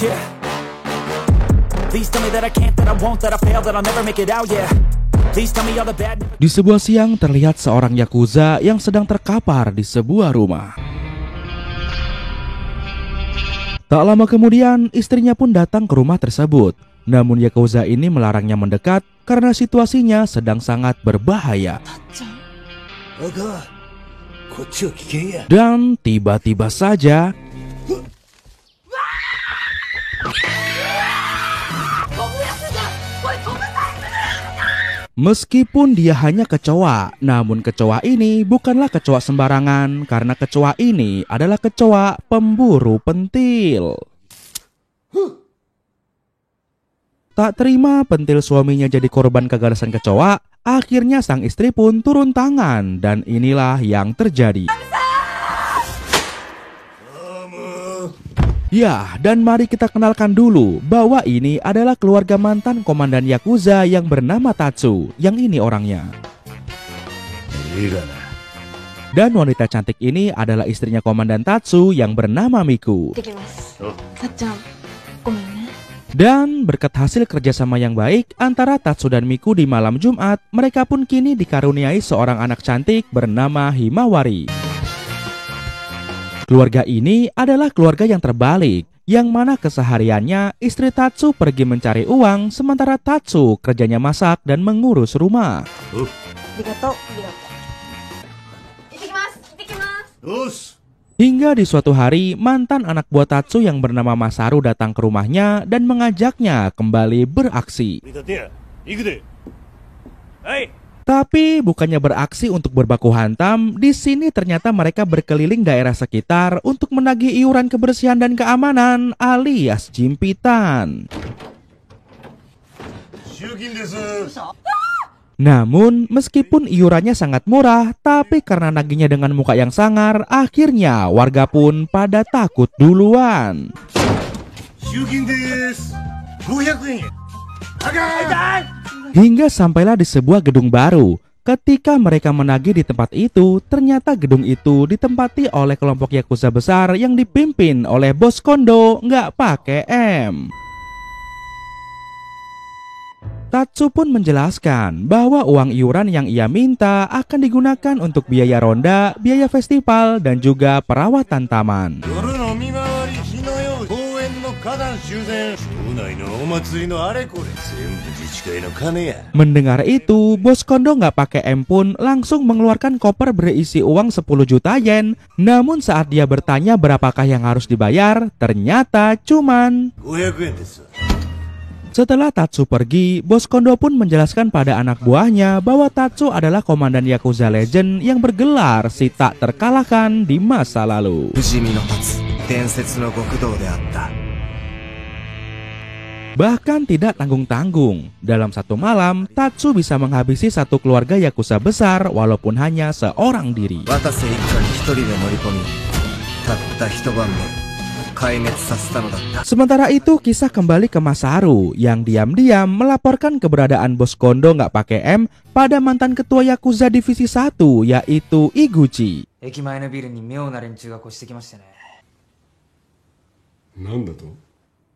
Yeah. Please tell me that I can't, that I won't, that I fail, that I'll never make it out, yeah. Please tell me all the bad. Di sebuah siang terlihat seorang yakuza yang sedang terkapar di sebuah rumah. Tak lama kemudian istrinya pun datang ke rumah tersebut. Namun yakuza ini melarangnya mendekat karena situasinya sedang sangat berbahaya. Dan tiba-tiba saja meskipun dia hanya kecoa, namun kecoa ini bukanlah kecoa sembarangan karena kecoa ini adalah kecoa pemburu pentil. Tak terima pentil suaminya jadi korban keganasan kecoa, akhirnya sang istri pun turun tangan dan inilah yang terjadi. Ya, dan mari kita kenalkan dulu bahwa ini adalah keluarga mantan komandan Yakuza yang bernama Tatsu. Yang ini orangnya. Dan wanita cantik ini adalah istrinya komandan Tatsu yang bernama Miku. Dan berkat hasil kerjasama yang baik antara Tatsu dan Miku di malam Jumat, mereka pun kini dikaruniai seorang anak cantik bernama Himawari. Keluarga ini adalah keluarga yang terbalik, yang mana kesehariannya istri Tatsu pergi mencari uang, sementara Tatsu kerjanya masak dan mengurus rumah. Hingga di suatu hari, mantan anak buah Tatsu yang bernama Masaru datang ke rumahnya dan mengajaknya kembali beraksi. Tapi bukannya beraksi untuk berbaku hantam, di sini ternyata mereka berkeliling daerah sekitar untuk menagih iuran kebersihan dan keamanan alias jimpitan. Namun, meskipun iurannya sangat murah, tapi karena nagihnya dengan muka yang sangar, akhirnya warga pun pada takut duluan. Hingga sampailah di sebuah gedung baru. Ketika mereka menagih di tempat itu, ternyata gedung itu ditempati oleh kelompok Yakuza besar yang dipimpin oleh bos kondo nggak pakai M. Tatsu pun menjelaskan bahwa uang iuran yang ia minta akan digunakan untuk biaya ronda, biaya festival, dan juga perawatan taman. Mendengar itu, bos kondo nggak pakai M pun langsung mengeluarkan koper berisi uang 10 juta yen. Namun saat dia bertanya berapakah yang harus dibayar, ternyata cuman 500円です。 Setelah Tatsu pergi, bos kondo pun menjelaskan pada anak buahnya bahwa Tatsu adalah komandan Yakuza Legend yang bergelar si tak terkalahkan di masa lalu. Bahkan tidak tanggung-tanggung, dalam satu malam, Tatsu bisa menghabisi satu keluarga Yakuza besar walaupun hanya seorang diri. Sementara itu, kisah kembali ke Masaru yang diam-diam melaporkan keberadaan bos kondo nggak pakai M pada mantan ketua Yakuza Divisi 1, yaitu Iguchi.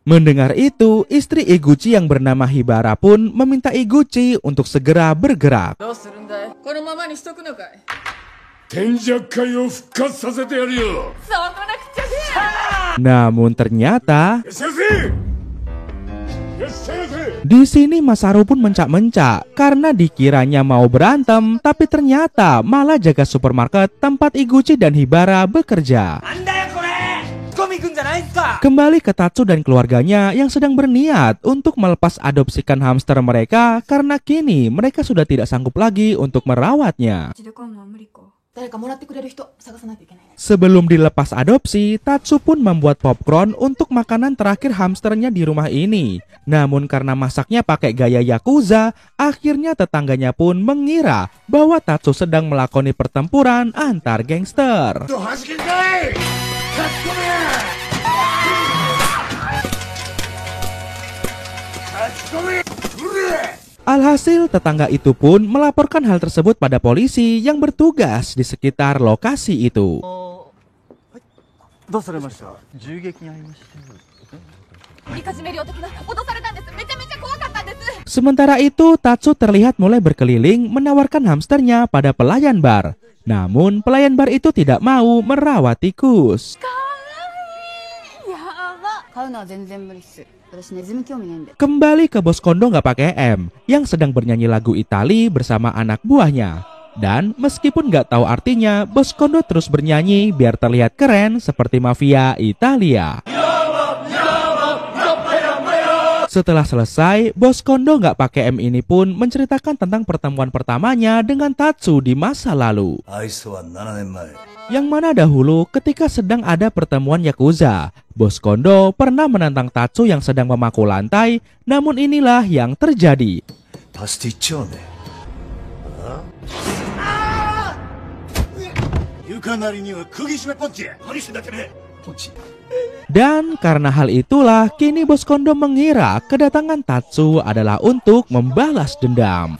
Mendengar itu, istri Iguchi yang bernama Hibara pun meminta Iguchi untuk segera bergerak. Namun ternyata di sini Masaru pun mencak-mencak karena dikiranya mau berantem, tapi ternyata malah jaga supermarket tempat Iguchi dan Hibara bekerja. Kembali ke Tatsu dan keluarganya yang sedang berniat untuk melepas adopsikan hamster mereka karena kini mereka sudah tidak sanggup lagi untuk merawatnya. Sebelum dilepas adopsi, Tatsu pun membuat popcorn untuk makanan terakhir hamsternya di rumah ini. Namun karena masaknya pakai gaya Yakuza, akhirnya tetangganya pun mengira bahwa Tatsu sedang melakoni pertempuran antar gangster. Alhasil, tetangga itu pun melaporkan hal tersebut pada polisi yang bertugas di sekitar lokasi itu. Sementara itu, Tatsu terlihat mulai berkeliling menawarkan hamsternya pada pelayan bar. Namun, pelayan bar itu tidak mau merawat tikus. Kembali ke Bos Kondo nggak pakai M, yang sedang bernyanyi lagu Itali bersama anak buahnya. Dan meskipun nggak tahu artinya, Bos Kondo terus bernyanyi biar terlihat keren seperti mafia Italia. Setelah selesai, Bos Kondo nggak pakai M ini pun menceritakan tentang pertemuan pertamanya dengan Tatsu di masa lalu. Yang mana dahulu ketika sedang ada pertemuan Yakuza, Bos Kondo pernah menantang Tatsu yang sedang memaku lantai, namun inilah yang terjadi. Dan karena hal itulah, kini Bos Kondo mengira kedatangan Tatsu adalah untuk membalas dendam.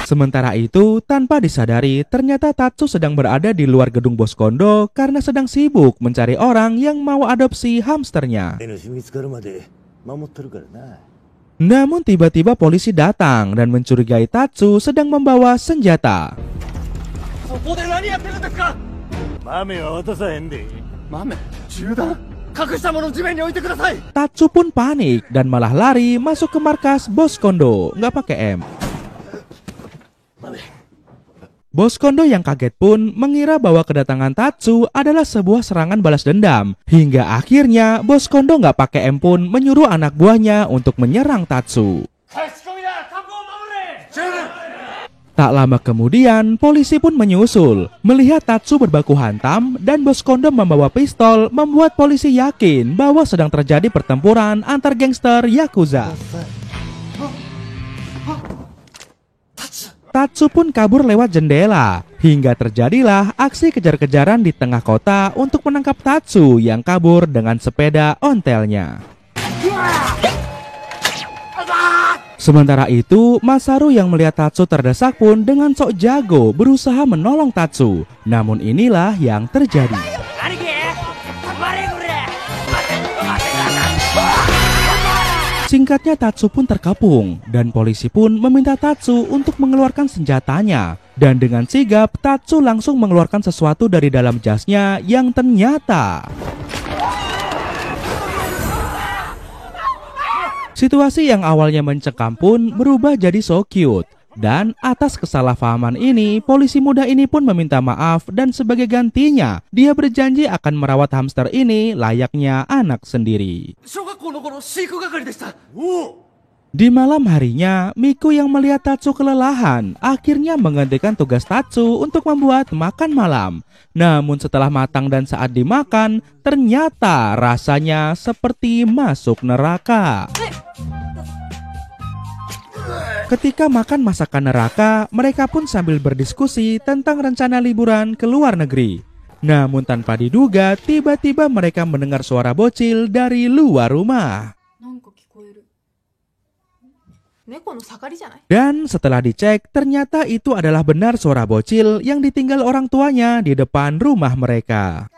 Sementara itu, tanpa disadari, ternyata Tatsu sedang berada di luar gedung Bos Kondo karena sedang sibuk mencari orang yang mau adopsi hamsternya. Namun tiba-tiba polisi datang dan mencurigai Tatsu sedang membawa senjata. Tatsu pun panik dan malah lari masuk ke markas Bos Kondo, nggak pakai M. Bos Kondo yang kaget pun mengira bahwa kedatangan Tatsu adalah sebuah serangan balas dendam. Hingga akhirnya Bos Kondo nggak pakai M pun menyuruh anak buahnya untuk menyerang Tatsu. Tak lama kemudian, polisi pun menyusul. Melihat Tatsu berbaku hantam dan Bos Kondo membawa pistol, membuat polisi yakin bahwa sedang terjadi pertempuran antar gangster Yakuza. Tatsu pun kabur lewat jendela, hingga terjadilah aksi kejar-kejaran di tengah kota untuk menangkap Tatsu yang kabur dengan sepeda ontelnya. Sementara itu, Masaru yang melihat Tatsu terdesak pun dengan sok jago berusaha menolong Tatsu. Namun inilah yang terjadi. Singkatnya, Tatsu pun terkepung dan polisi pun meminta Tatsu untuk mengeluarkan senjatanya. Dan dengan sigap, Tatsu langsung mengeluarkan sesuatu dari dalam jasnya yang ternyata... Situasi yang awalnya mencekam pun berubah jadi so cute. Dan atas kesalahpahaman ini, polisi muda ini pun meminta maaf dan sebagai gantinya, dia berjanji akan merawat hamster ini layaknya anak sendiri. Di malam harinya, Miku yang melihat Tatsu kelelahan akhirnya menggantikan tugas Tatsu untuk membuat makan malam. Namun setelah matang dan saat dimakan, ternyata rasanya seperti masuk neraka. Ketika makan masakan neraka, mereka pun sambil berdiskusi tentang rencana liburan ke luar negeri. Namun tanpa diduga, tiba-tiba mereka mendengar suara bocil dari luar rumah. Dan setelah dicek, ternyata itu adalah benar suara bocil yang ditinggal orang tuanya di depan rumah mereka.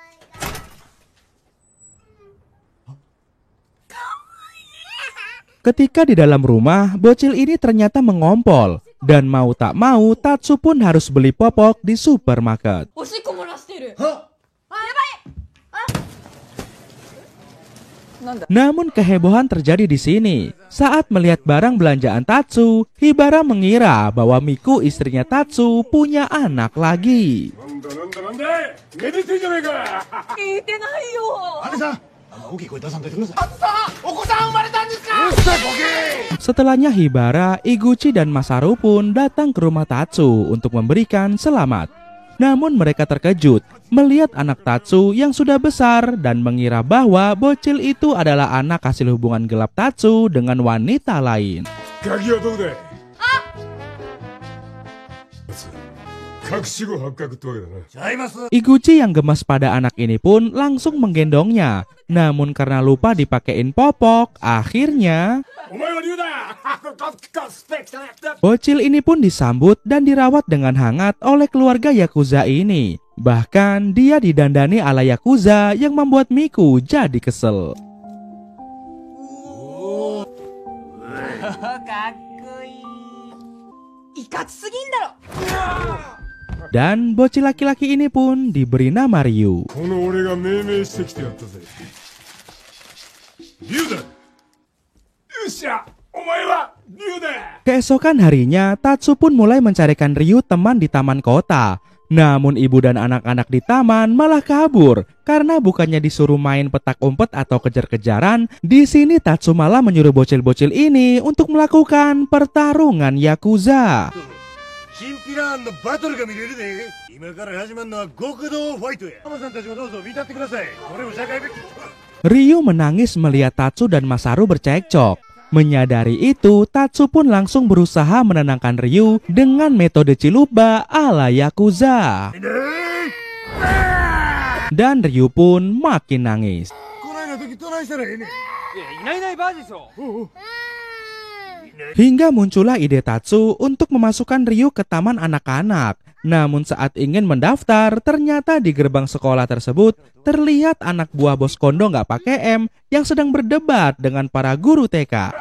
Ketika di dalam rumah, bocil ini ternyata mengompol. Dan mau tak mau, Tatsu pun harus beli popok di supermarket. Namun kehebohan terjadi di sini. Saat melihat barang belanjaan Tatsu, Hibara mengira bahwa Miku istrinya Tatsu punya anak lagi. Setelahnya Hibara, Iguchi dan Masaru pun datang ke rumah Tatsu untuk memberikan selamat. Namun mereka terkejut melihat anak Tatsu yang sudah besar dan mengira bahwa bocil itu adalah anak hasil hubungan gelap Tatsu dengan wanita lain. Iguchi yang gemas pada anak ini pun langsung menggendongnya. Namun karena lupa dipakein popok, akhirnya bocil ini pun disambut dan dirawat dengan hangat oleh keluarga Yakuza ini. Bahkan dia didandani ala Yakuza yang membuat Miku jadi kesel. Dan bocil laki-laki ini pun diberi nama Ryu. Keesokan harinya, Tatsu pun mulai mencarikan Ryu teman di taman kota. Namun ibu dan anak-anak di taman malah kabur karena bukannya disuruh main petak umpet atau kejar-kejaran. Di sini Tatsu malah menyuruh bocil-bocil ini untuk melakukan pertarungan Yakuza. Ryu menangis melihat Tatsu dan Masaru bercekcok. Menyadari itu, Tatsu pun langsung berusaha menenangkan Ryu dengan metode ciluba ala Yakuza. Dan Ryu pun makin nangis. Hingga muncullah ide Tatsu untuk memasukkan Ryu ke taman anak-anak. Namun saat ingin mendaftar, ternyata di gerbang sekolah tersebut terlihat anak buah bos Kondo nggak pakai M yang sedang berdebat dengan para guru TK.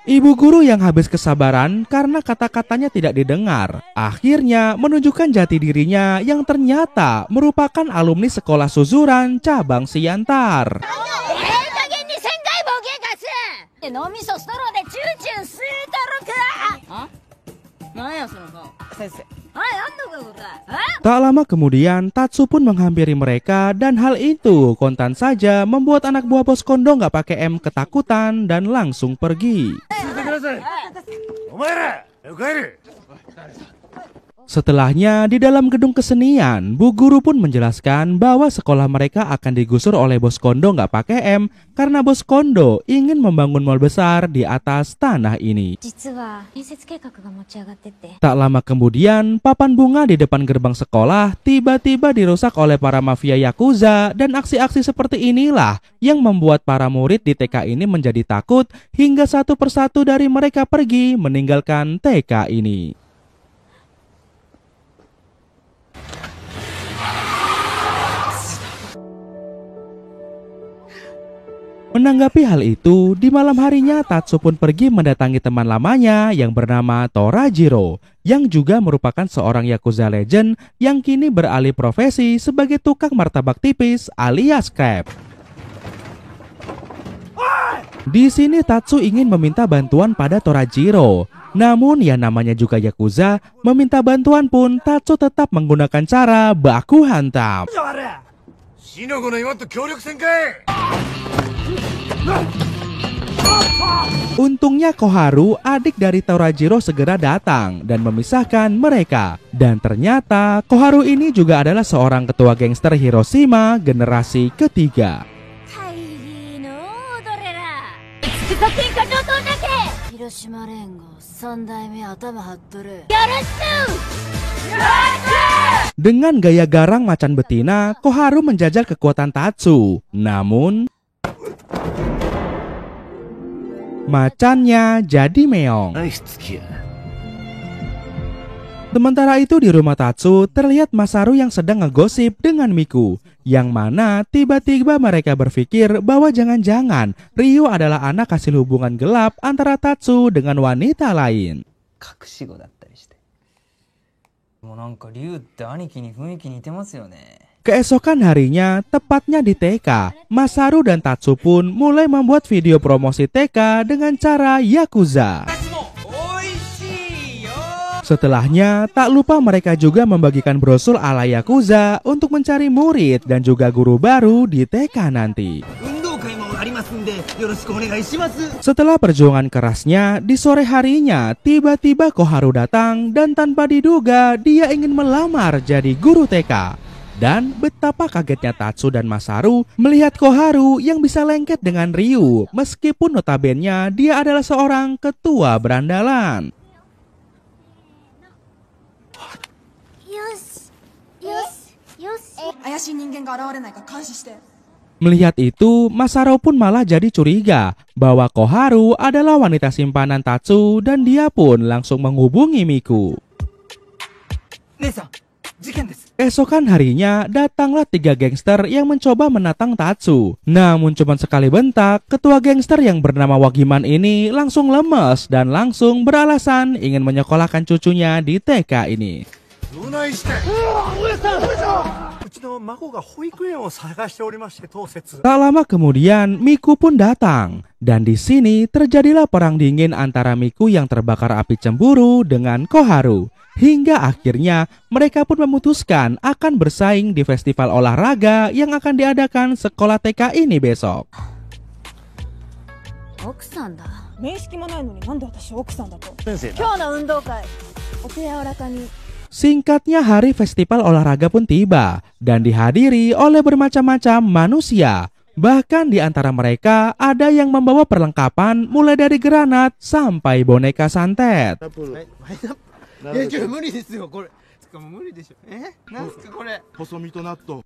Ibu guru yang habis kesabaran karena kata-katanya tidak didengar, akhirnya menunjukkan jati dirinya yang ternyata merupakan alumni sekolah Suzuran cabang Siantar. Tak lama kemudian, Tatsu pun menghampiri mereka dan hal itu kontan saja membuat anak buah bos Kondo nggak pakai M ketakutan dan langsung pergi. Setelahnya, di dalam gedung kesenian, Bu Guru pun menjelaskan bahwa sekolah mereka akan digusur oleh bos Kondo nggak pakai M karena bos Kondo ingin membangun mall besar di atas tanah ini. Tak lama kemudian, papan bunga di depan gerbang sekolah tiba-tiba dirusak oleh para mafia Yakuza dan aksi-aksi seperti inilah yang membuat para murid di TK ini menjadi takut hingga satu persatu dari mereka pergi meninggalkan TK ini. Menanggapi hal itu, di malam harinya Tatsu pun pergi mendatangi teman lamanya yang bernama Torajiro, yang juga merupakan seorang Yakuza legend yang kini beralih profesi sebagai tukang martabak tipis alias krep. Di sini Tatsu ingin meminta bantuan pada Torajiro. Namun yang namanya juga Yakuza, meminta bantuan pun Tatsu tetap menggunakan cara baku hantam. Untungnya Koharu, adik dari Torajiro, segera datang dan memisahkan mereka. Dan ternyata Koharu ini juga adalah seorang ketua gangster Hiroshima generasi ketiga. Dengan gaya garang macan betina, Koharu menjajal kekuatan Tatsu. Namun macannya jadi meong. Sementara itu di rumah Tatsu terlihat Masaru yang sedang ngegosip dengan Miku, yang mana tiba-tiba mereka berpikir bahwa jangan-jangan Ryu adalah anak hasil hubungan gelap antara Tatsu dengan wanita lain. Keesokan harinya, tepatnya di TK, Masaru dan Tatsu pun mulai membuat video promosi TK dengan cara Yakuza. Setelahnya, tak lupa mereka juga membagikan brosur ala Yakuza untuk mencari murid dan juga guru baru di TK nanti. Setelah perjuangan kerasnya, di sore harinya, tiba-tiba Koharu datang dan tanpa diduga dia ingin melamar jadi guru TK. Dan betapa kagetnya Tatsu dan Masaru melihat Koharu yang bisa lengket dengan Ryu, meskipun notabene dia adalah seorang ketua berandalan. Melihat itu, Masaru pun malah jadi curiga bahwa Koharu adalah wanita simpanan Tatsu dan dia pun langsung menghubungi Miku. Keesokan harinya, datanglah 3 gangster yang mencoba menatang Tatsu. Namun cuma sekali bentak, ketua gangster yang bernama Wagiman ini langsung lemes dan langsung beralasan ingin menyekolahkan cucunya di TK ini. Tak lama kemudian, Miku pun datang. Dan di sini terjadilah perang dingin antara Miku yang terbakar api cemburu dengan Koharu. Hingga akhirnya mereka pun memutuskan akan bersaing di festival olahraga yang akan diadakan sekolah TK ini besok. Singkatnya, hari festival olahraga pun tiba dan dihadiri oleh bermacam-macam manusia. Bahkan di antara mereka ada yang membawa perlengkapan mulai dari granat sampai boneka santet.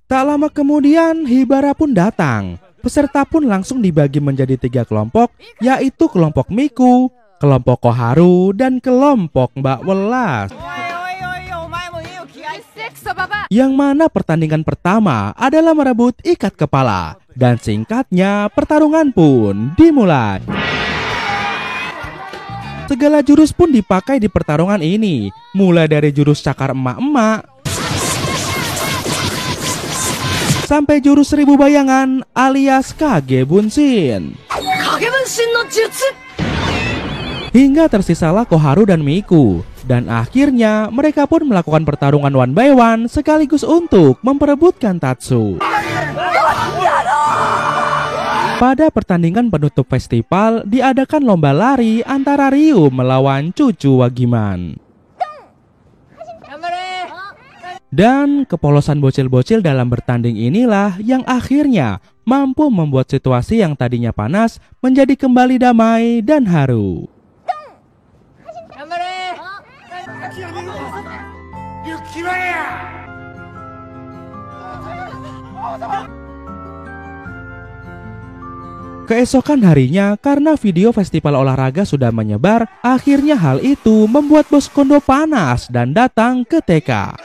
Tak lama kemudian Hibara pun datang. Peserta pun langsung dibagi menjadi 3 kelompok, yaitu kelompok Miku, kelompok Koharu, dan kelompok Mbak Welas. Yang mana pertandingan pertama adalah merebut ikat kepala. Dan singkatnya pertarungan pun dimulai. Segala jurus pun dipakai di pertarungan ini, mulai dari jurus cakar emak-emak sampai jurus 1000 bayangan alias Kage Bunshin. Hingga tersisalah Koharu dan Miku. Dan akhirnya mereka pun melakukan pertarungan 1 by 1 sekaligus untuk memperebutkan Tatsu. Pada pertandingan penutup festival, diadakan lomba lari antara Ryu melawan cucu Wagiman. Dan kepolosan bocil-bocil dalam bertanding inilah yang akhirnya mampu membuat situasi yang tadinya panas menjadi kembali damai dan haru. Keesokan harinya, karena video festival olahraga sudah menyebar, akhirnya hal itu membuat Bos Kondo panas dan datang ke TK.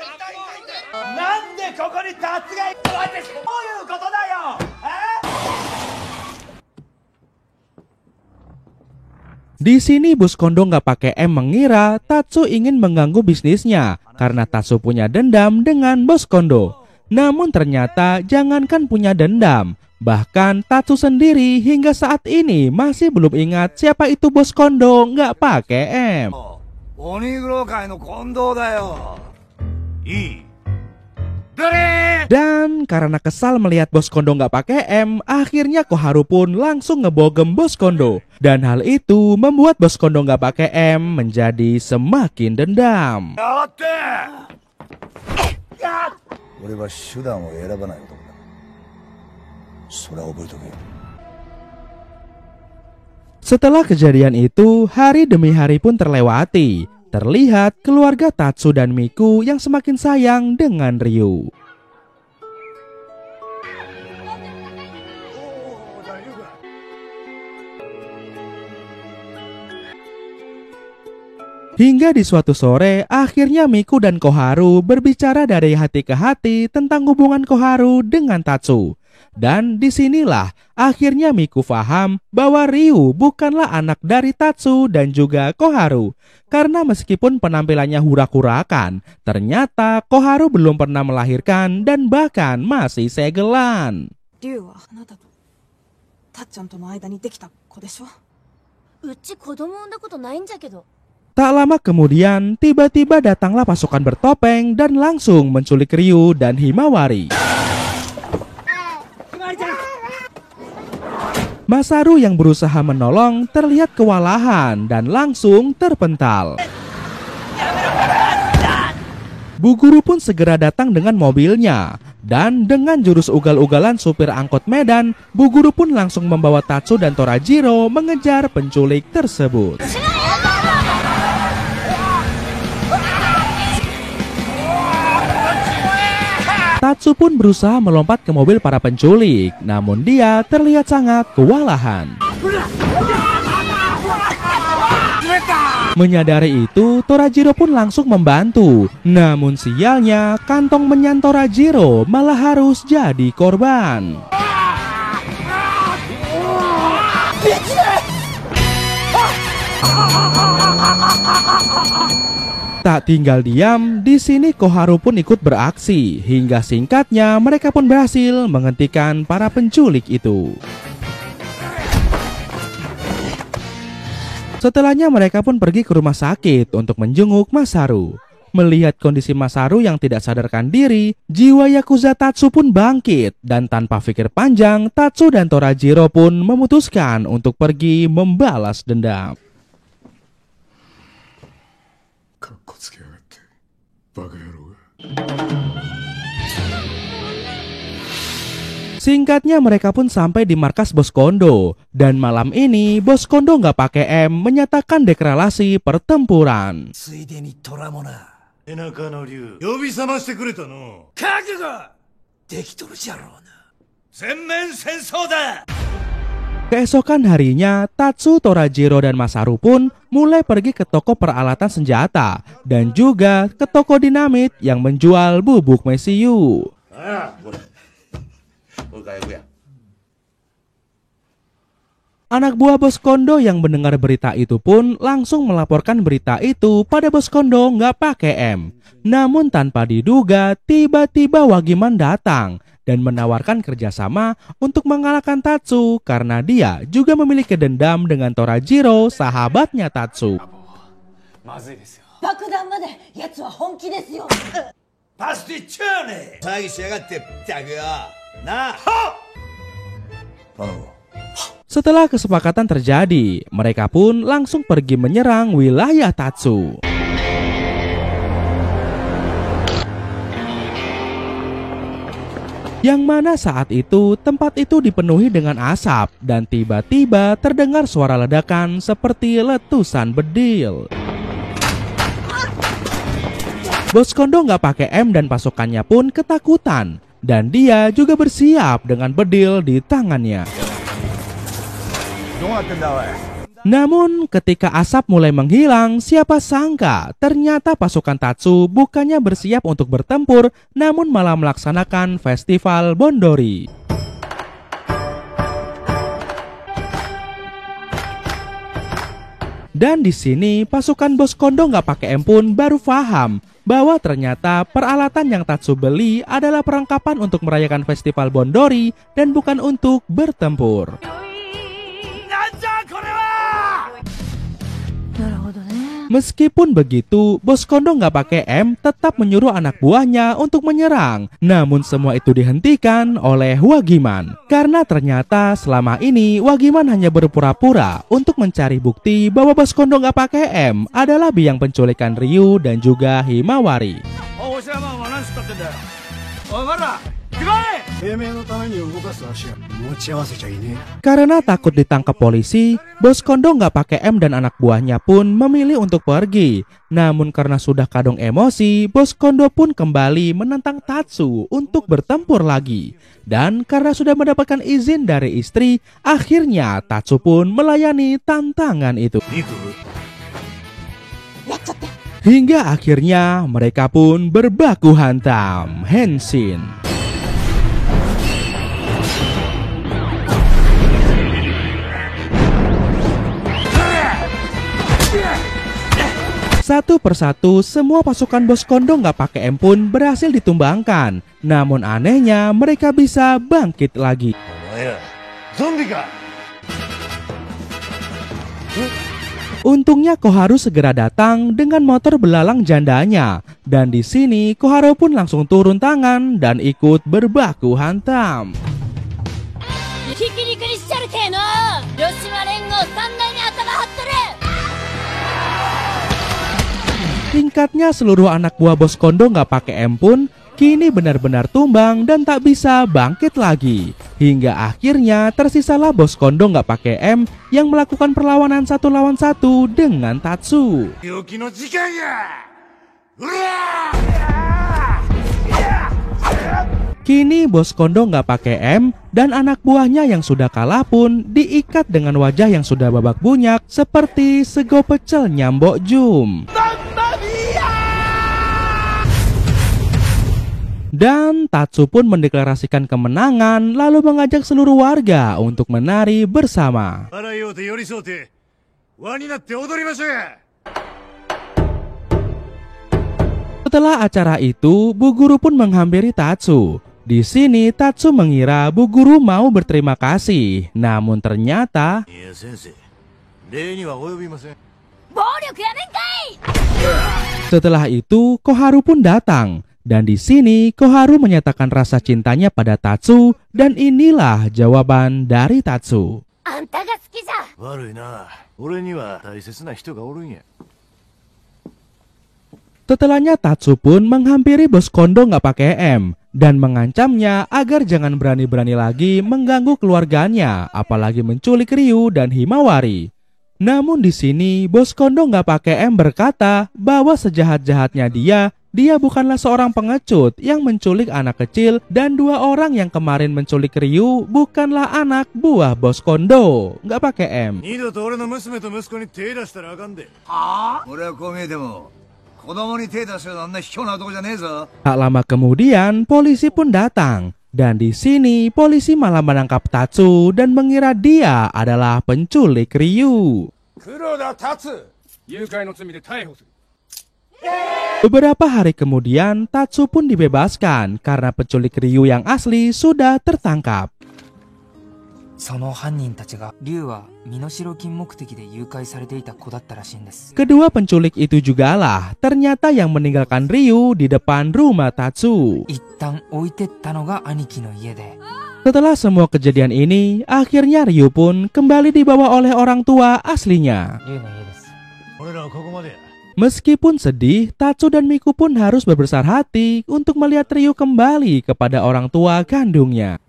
Di sini Bos Kondo nggak pakai mengira Tatsu ingin mengganggu bisnisnya karena Tatsu punya dendam dengan Bos Kondo. Namun ternyata jangankan punya dendam, bahkan Tatsu sendiri hingga saat ini masih belum ingat siapa itu Bos Kondo nggak pakai M. Dan karena kesal melihat Bos Kondo nggak pakai M, akhirnya Koharu pun langsung ngebogem Bos Kondo. Dan hal itu membuat Bos Kondo nggak pakai M menjadi semakin dendam. Setelah kejadian itu, hari demi hari pun terlewati. Terlihat keluarga Tatsu dan Miku yang semakin sayang dengan Ryu. Hingga di suatu sore, akhirnya Miku dan Koharu berbicara dari hati ke hati tentang hubungan Koharu dengan Tatsu. Dan disinilah akhirnya Miku paham bahwa Ryu bukanlah anak dari Tatsu dan juga Koharu. Karena meskipun penampilannya hurak-hurakan, ternyata Koharu belum pernah melahirkan dan bahkan masih segelan. Tak lama kemudian, tiba-tiba datanglah pasukan bertopeng dan langsung menculik Ryu dan Himawari. Masaru yang berusaha menolong terlihat kewalahan dan langsung terpental. Bu Guru pun segera datang dengan mobilnya. Dan dengan jurus ugal-ugalan supir angkot Medan, Bu Guru pun langsung membawa Tatsu dan Torajiro mengejar penculik tersebut. Tatsu pun berusaha melompat ke mobil para penculik, namun dia terlihat sangat kewalahan. Menyadari itu, Torajiro pun langsung membantu. Namun sialnya, kantong menyan Torajiro malah harus jadi korban. Tak tinggal diam, di sini Koharu pun ikut beraksi. Hingga singkatnya, mereka pun berhasil menghentikan para penculik itu. Setelahnya mereka pun pergi ke rumah sakit untuk menjenguk Masaru. Melihat kondisi Masaru yang tidak sadarkan diri, jiwa Yakuza Tatsu pun bangkit. Dan tanpa pikir panjang, Tatsu dan Torajiro pun memutuskan untuk pergi membalas dendam. Singkatnya mereka pun sampai di markas Bos Kondo. Dan malam ini Bos Kondo nggak pakai M menyatakan deklarasi pertempuran. Keesokan harinya, Tatsu, Torajiro, dan Masaru pun mulai pergi ke toko peralatan senjata dan juga ke toko dinamit yang menjual bubuk mesiu. Anak buah Bos Kondo yang mendengar berita itu pun langsung melaporkan berita itu pada Bos Kondo nggak pakai M. Namun tanpa diduga, tiba-tiba Wagiman datang dan menawarkan kerjasama untuk mengalahkan Tatsu karena dia juga memiliki dendam dengan Torajiro, sahabatnya Tatsu. Setelah kesepakatan terjadi, mereka pun langsung pergi menyerang wilayah Tatsu. Yang mana saat itu tempat itu dipenuhi dengan asap dan tiba-tiba terdengar suara ledakan seperti letusan bedil. Bos Kondo nggak pakai M dan pasukannya pun ketakutan dan dia juga bersiap dengan bedil di tangannya. Namun ketika asap mulai menghilang, siapa sangka ternyata pasukan Tatsu bukannya bersiap untuk bertempur, namun malah melaksanakan festival Bondori. Dan di sini pasukan Bos Kondo nggak pakai M pun baru paham bahwa ternyata peralatan yang Tatsu beli adalah perlengkapan untuk merayakan festival Bondori dan bukan untuk bertempur. Meskipun begitu, Bos Kondo nggak pakai M tetap menyuruh anak buahnya untuk menyerang. Namun semua itu dihentikan oleh Wagiman. Karena ternyata selama ini Wagiman hanya berpura-pura untuk mencari bukti bahwa Bos Kondo nggak pakai M adalah biang penculikan Ryu dan juga Himawari. Karena takut ditangkap polisi, Bos Kondo nggak pakai M dan anak buahnya pun memilih untuk pergi. Namun karena sudah kadung emosi, Bos Kondo pun kembali menentang Tatsu untuk bertempur lagi. Dan karena sudah mendapatkan izin dari istri, akhirnya Tatsu pun melayani tantangan itu. Hingga akhirnya mereka pun berbaku hantam. Henshin. Satu persatu semua pasukan Bos Kondo nggak pakai M pun berhasil ditumbangkan. Namun anehnya mereka bisa bangkit lagi. Untungnya Koharu segera datang dengan motor belalang jandanya. Dan di sini Koharu pun langsung turun tangan dan ikut berbaku hantam. Singkatnya seluruh anak buah Bos Kondo nggak pakai M pun kini benar-benar tumbang dan tak bisa bangkit lagi. Hingga akhirnya tersisalah Bos Kondo nggak pakai M yang melakukan perlawanan 1 lawan 1 dengan Tatsu. Kini bos Kondo nggak pakai M dan anak buahnya yang sudah kalah pun diikat dengan wajah yang sudah babak bunyak seperti sego pecel nyambok jum. Dan Tatsu pun mendeklarasikan kemenangan lalu mengajak seluruh warga untuk menari bersama. Setelah acara itu, Bu Guru pun menghampiri Tatsu. Di sini Tatsu mengira Bu Guru mau berterima kasih, namun ternyata setelah itu Koharu pun datang. Dan di sini Koharu menyatakan rasa cintanya pada Tatsu dan inilah jawaban dari Tatsu. Setelahnya Tatsu pun menghampiri bos Kondo nggak pakai M dan mengancamnya agar jangan berani-berani lagi mengganggu keluarganya, apalagi menculik Ryu dan Himawari. Namun di sini bos Kondo nggak pakai M berkata bahwa sejahat-jahatnya dia bukanlah seorang pengecut yang menculik anak kecil dan 2 orang yang kemarin menculik Ryu bukanlah anak buah bos Kondo. Nggak pakai M. Tak lama kemudian polisi pun datang dan di sini polisi malah menangkap Tatsu dan mengira dia adalah penculik Ryu. Beberapa hari kemudian Tatsu pun dibebaskan karena penculik Ryu yang asli sudah tertangkap. Kedua penculik itu jugalah ternyata yang meninggalkan Ryu di depan rumah Tatsu. Setelah semua kejadian ini, akhirnya Ryu pun kembali dibawa oleh orang tua aslinya. Meskipun sedih, Tatsu dan Miku pun harus berbesar hati untuk melihat Ryu kembali kepada orang tua kandungnya.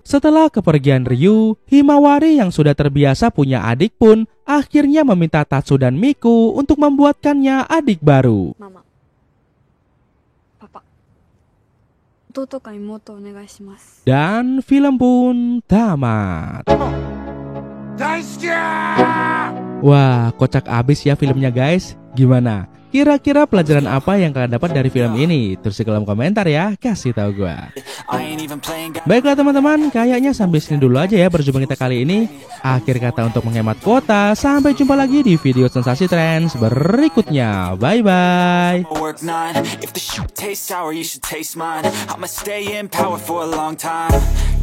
Setelah kepergian Ryu, Himawari yang sudah terbiasa punya adik pun akhirnya meminta Tatsu dan Miku untuk membuatkannya adik baru. Mama. Papa. Dan film pun tamat. Wah, kocak abis ya filmnya guys. Gimana? Kira-kira pelajaran apa yang kalian dapat dari film ini? Tulis di kolom komentar ya, kasih tahu gue. Baiklah teman-teman, kayaknya sampai sini dulu aja ya perjumpaan kita kali ini. Akhir kata untuk menghemat kuota, sampai jumpa lagi di video sensasi trends berikutnya. Bye-bye.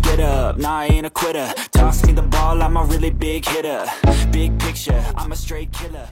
Get up, nah I ain't a quitter. Toss me the ball, I'm a really big hitter. Big picture, I'm a straight killer.